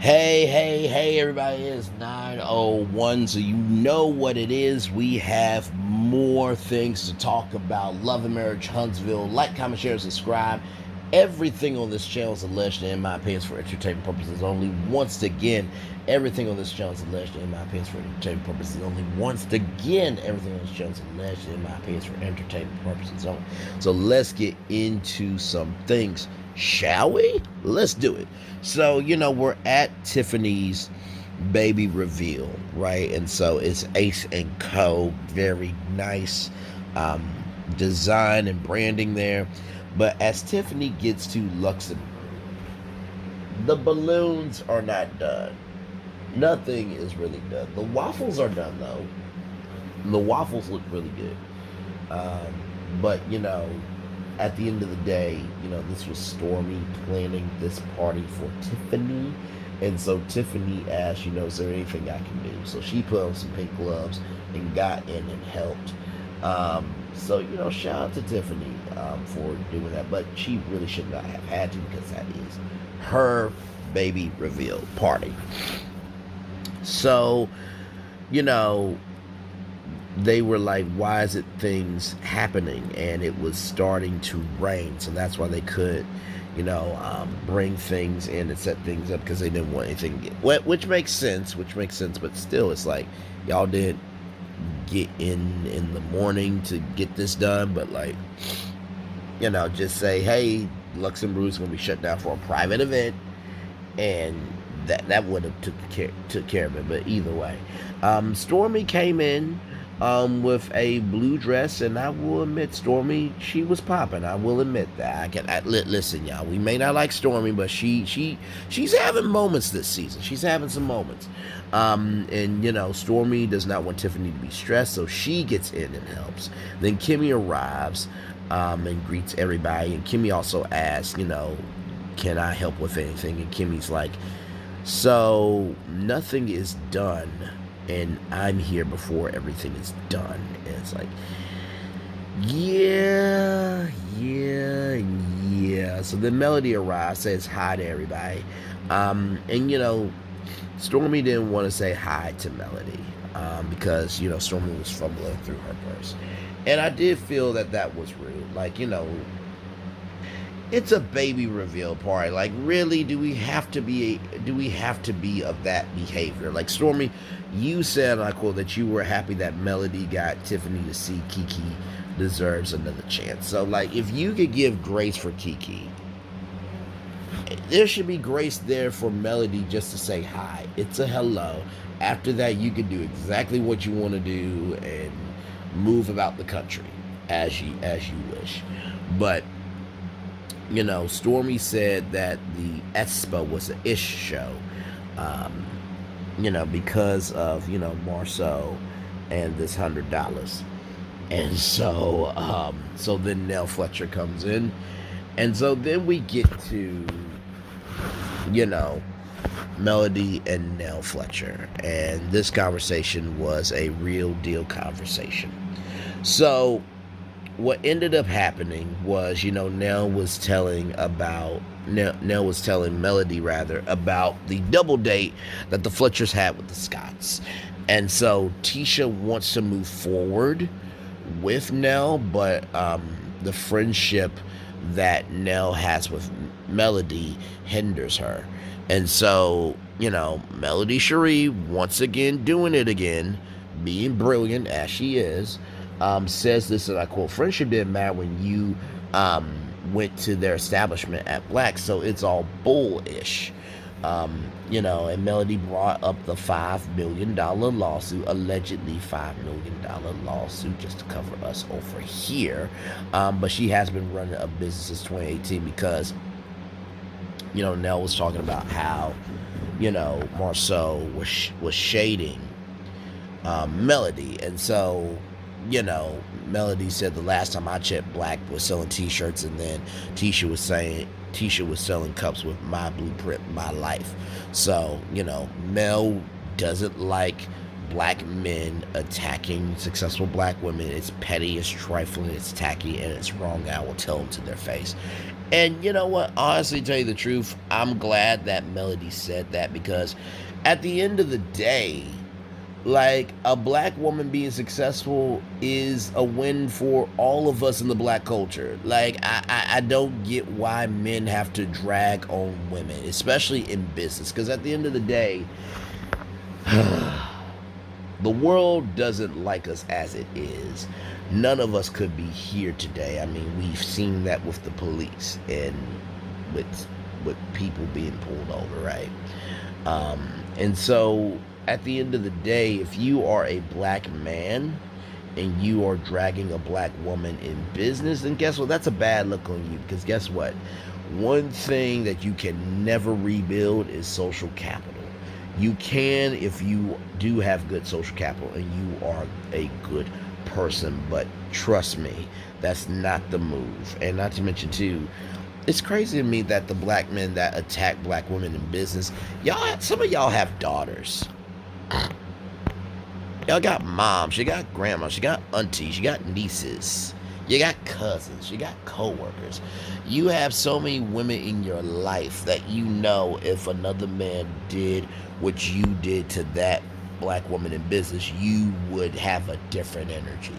Hey, everybody, it's 9:01, so you know what it is. We have more things to talk about. Love and Marriage Huntsville. Like, comment, share, subscribe. Everything on this channel is alleged, in my opinion, for entertainment purposes only. Once again, everything on this channel is alleged, in my opinion, for entertainment purposes only. Once again, everything on this channel is alleged, in my opinion, for entertainment purposes only. So let's get into some things, shall we? Let's do it. So, we're at Tiffany's baby reveal, right? And so it's Ace and Co. Very nice design and branding there. But as Tiffany gets to Luxembourg, the balloons are not done. Nothing is really done. The waffles are done, though. The waffles look really good. But, at the end of the day, this was Stormy planning this party for Tiffany. And so Tiffany asked, is there anything I can do? So she put on some pink gloves and got in and helped. So, shout out to Tiffany for doing that. But she really should not have had to, because that is her baby reveal party. So, they were like, why is it things happening? And it was starting to rain. So that's why they could, bring things in and set things up, because they didn't want anything to get wet, which makes sense. But still, it's like, y'all didn't get in the morning to get this done. But like, just say, hey, Luxembourg's going to be shut down for a private event. And that would have took care of it. But either way, Stormy came in with a blue dress, and I will admit, Stormy, she was popping. I will admit that. Listen, y'all, we may not like Stormy, but she's having moments this season. She's having some moments. And Stormy does not want Tiffany to be stressed, so she gets in and helps. Then Kimmy arrives and greets everybody, and Kimmy also asks, can I help with anything? And Kimmy's like, so nothing is done, and I'm here before everything is done. And it's like, yeah. So then Melody arrives, says hi to everybody. And Stormy didn't want to say hi to Melody because Stormy was fumbling through her purse. And I did feel that was rude. Like, it's a baby reveal party. Like, really, do we have to be of that behavior? Like, Stormy, you said, I quote, that you were happy that Melody got Tiffany to see Kiki deserves another chance. So, like, if you could give grace for Kiki, there should be grace there for Melody just to say hi. It's a hello. After that, you can do exactly what you want to do and move about the country as you wish. But Stormy said that the Expo was an ish show, because of, Marceau and this $100. And so, so then Nell Fletcher comes in. And so then we get to, Melody and Nell Fletcher. And this conversation was a real deal conversation. So what ended up happening was, Nell was telling Melody about the double date that the Fletchers had with the Scotts. And so Tisha wants to move forward with Nell, but the friendship that Nell has with Melody hinders her. And so, Melody Cherie, once again doing it again, being brilliant as she is, says this, and I quote, friendship didn't matter when you went to their establishment at Black, so it's all bullish. And Melody brought up the $5 million lawsuit, allegedly $5 million lawsuit, just to cover us over here. But she has been running a business since 2018 because, Nell was talking about how, Marceau was shading Melody. And so, Melody said the last time I checked, Black was selling t-shirts, and then Tisha was selling cups with my blueprint, my life. So, Mel doesn't like black men attacking successful black women. It's petty, it's trifling, it's tacky, and it's wrong. I will tell them to their face. And you know what? Honestly, tell you the truth, I'm glad that Melody said that, because at the end of the day, like, a black woman being successful is a win for all of us in the black culture. Like, I don't get why men have to drag on women, especially in business, because at the end of the day, the world doesn't like us as it is. None of us could be here today. I mean, we've seen that with the police and with people being pulled over, right? And so at the end of the day, if you are a black man and you are dragging a black woman in business, then guess what? That's a bad look on you, because guess what? One thing that you can never rebuild is social capital. You can if you do have good social capital and you are a good person, but trust me, that's not the move. And not to mention too, it's crazy to me that the black men that attack black women in business, some of y'all have daughters. Y'all got moms, you got grandmas, you got aunties, you got nieces, you got cousins, you got co-workers. You have so many women in your life that you know if another man did what you did to that black woman in business, you would have a different energy.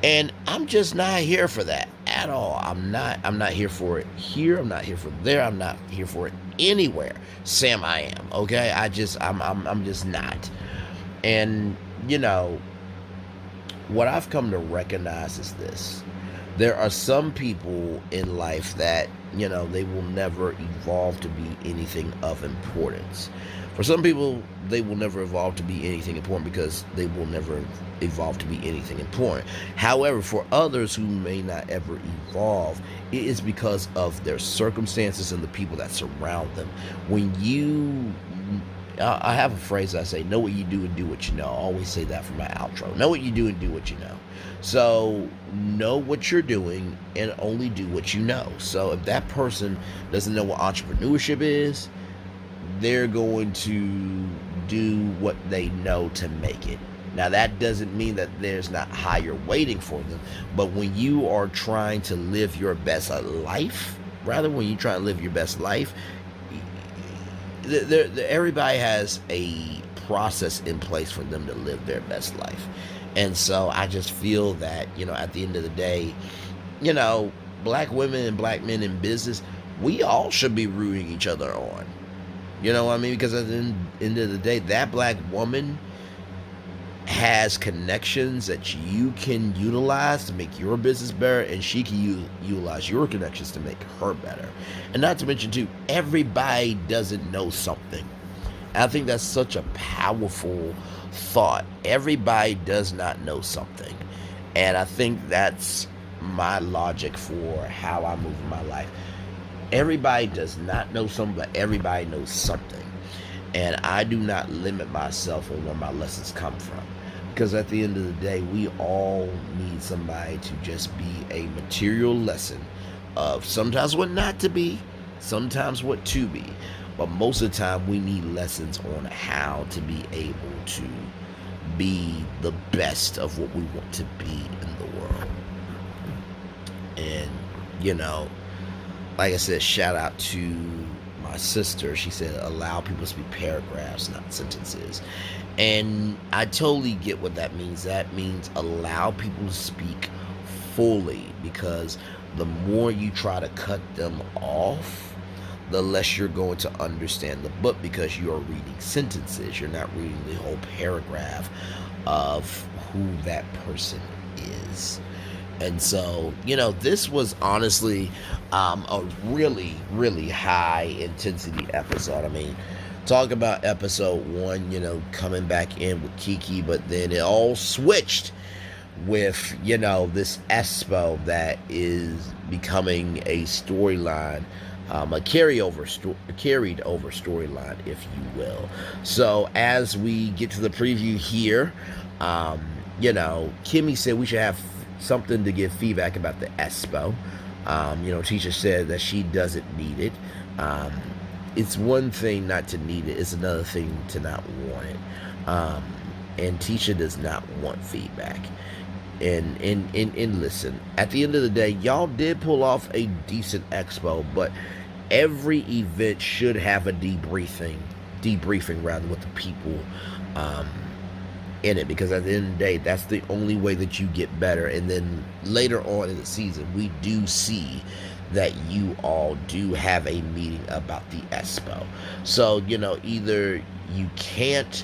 And I'm just not here for that at all. I'm not here for it here. I'm not here for there. I'm not here for it anywhere. Sam, I am. Okay? I'm just not. And you know, what I've come to recognize is this. There are some people in life that, you know, they will never evolve to be anything of importance. For some people, they will never evolve to be anything important because they will never evolve to be anything important. However, for others who may not ever evolve, it is because of their circumstances and the people that surround them. I have a phrase I say, know what you do and do what you know. I always say that for my outro. Know what you do and do what you know. So know what you're doing and only do what you know. So if that person doesn't know what entrepreneurship is, they're going to do what they know to make it. Now, that doesn't mean that there's not higher waiting for them. But when you are trying to live your best life, everybody has a process in place for them to live their best life. And so I just feel that, you know, at the end of the day, you know, black women and black men in business, we all should be rooting each other on. You know what I mean? Because at the end of the day, that black woman has connections that you can utilize to make your business better, and she can utilize your connections to make her better. And not to mention too, everybody doesn't know something. And I think that's such a powerful thought. Everybody does not know something. And I think that's my logic for how I move in my life. Everybody does not know something, but everybody knows something. And I do not limit myself on where my lessons come from. Because at the end of the day, we all need somebody to just be a material lesson of sometimes what not to be, sometimes what to be. But most of the time, we need lessons on how to be able to be the best of what we want to be in the world. And, you know, like I said, shout out to my sister. She said, allow people to speak paragraphs, not sentences. And I totally get what that means. That means allow people to speak fully, because the more you try to cut them off, the less you're going to understand the book, because you are reading sentences. You're not reading the whole paragraph of who that person is. And so, you know, this was honestly a really, really high intensity episode. I mean, talk about episode 1, you know, coming back in with Kiki, but then it all switched with, you know, this Espo that is becoming a storyline, a carried over storyline, if you will. So as we get to the preview here, you know, Kimmy said we should have something to give feedback about the Espo. You know, teacher said that she doesn't need it. It's one thing not to need it. It's another thing to not want it. And Tisha does not want feedback. And listen, at the end of the day, y'all did pull off a decent expo, but every event should have a debriefing rather, with the people um, in it, because at the end of the day, that's the only way that you get better. And then later on in the season, we do see that you all do have a meeting about the expo. So, either you can't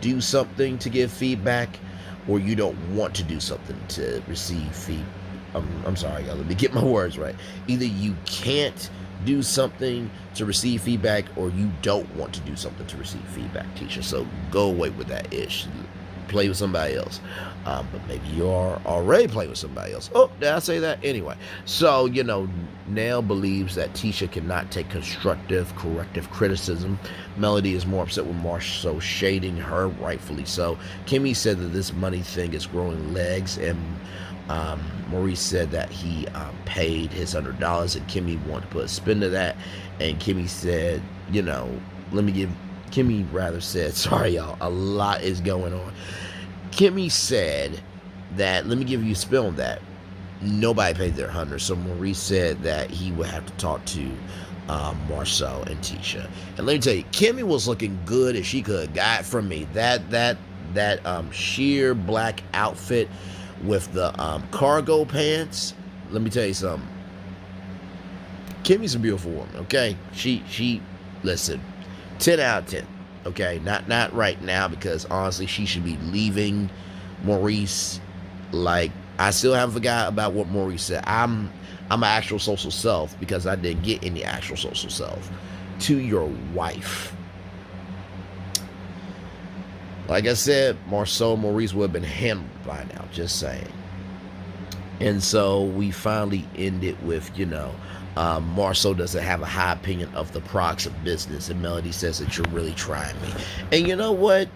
do something to give feedback, or you don't want to do something to receive feedback. I'm sorry, y'all, let me get my words right. Either you can't do something to receive feedback, or you don't want to do something to receive feedback, Tisha. So go away with that ish. Play with somebody else. But maybe you are already playing with somebody else. Oh, did I say that? Anyway, so, Nell believes that Tisha cannot take constructive, corrective criticism. Melody is more upset with Marshall shading her, rightfully so. Kimmy said that this money thing is growing legs, and Maurice said that he paid his $100, and Kimmy wanted to put a spin to that. And Kimmy said, Kimmy rather said, sorry y'all, a lot is going on. Kimmy said that, let me give you a spin on that. Nobody paid their 100, so Maurice said that he would have to talk to Marceau and Tisha. And let me tell you, Kimmy was looking good as she could have got from me. That sheer black outfit with the cargo pants. Let me tell you something. Kimmy's a beautiful woman, okay? She listen, 10 out of 10. Okay, not right now, because honestly, she should be leaving Maurice. Like, I still haven't forgot about what Maurice said. I'm an actual social self, because I didn't get any actual social self. To your wife. Like I said, Marceau and Maurice would have been handled by now, just saying. And so we finally ended with, Marceau doesn't have a high opinion of the products of business, and Melody says that you're really trying me. And you know what?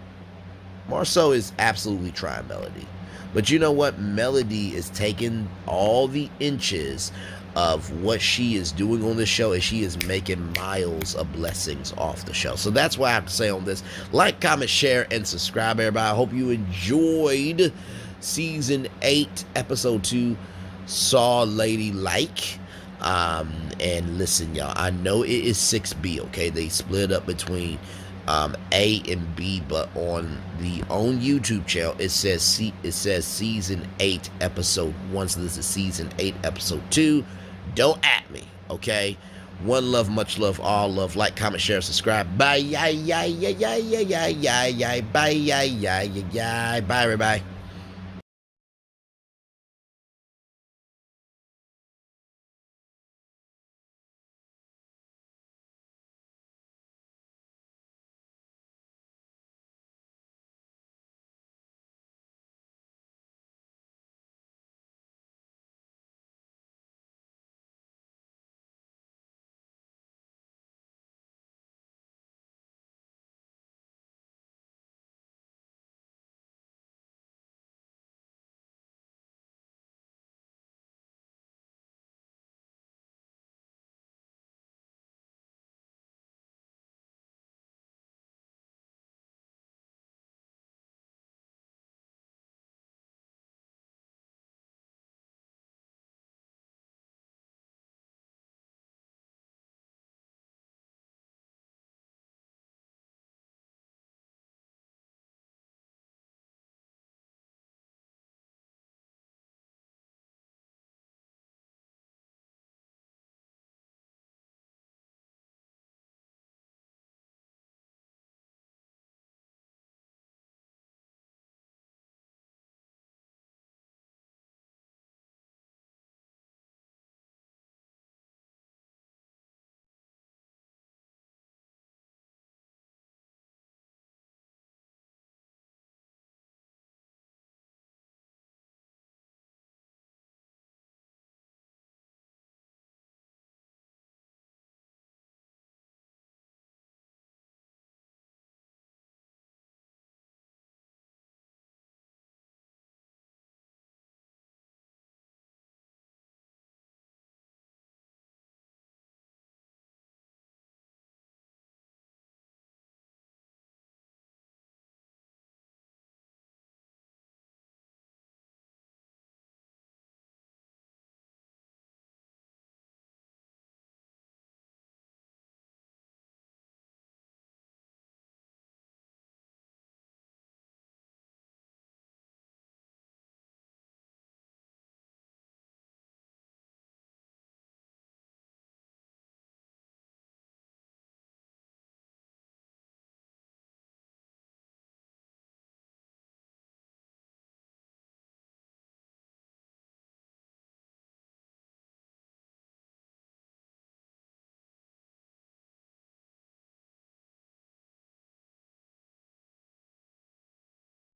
Marceau is absolutely trying Melody. But you know what? Melody is taking all the inches of what she is doing on the show, and she is making miles of blessings off the show. So that's what I have to say on this. Like, comment, share, and subscribe, everybody. I hope you enjoyed Season 8, Episode 2, Saw Lady Like. And listen, y'all, I know it is 6B, okay? They split up between A and B, but on the own YouTube channel, it says Season 8, Episode 1. So this is Season 8, Episode 2. Don't at me, okay? One love, much love, all love. Like, comment, share, subscribe. Bye, bye, bye, everybody.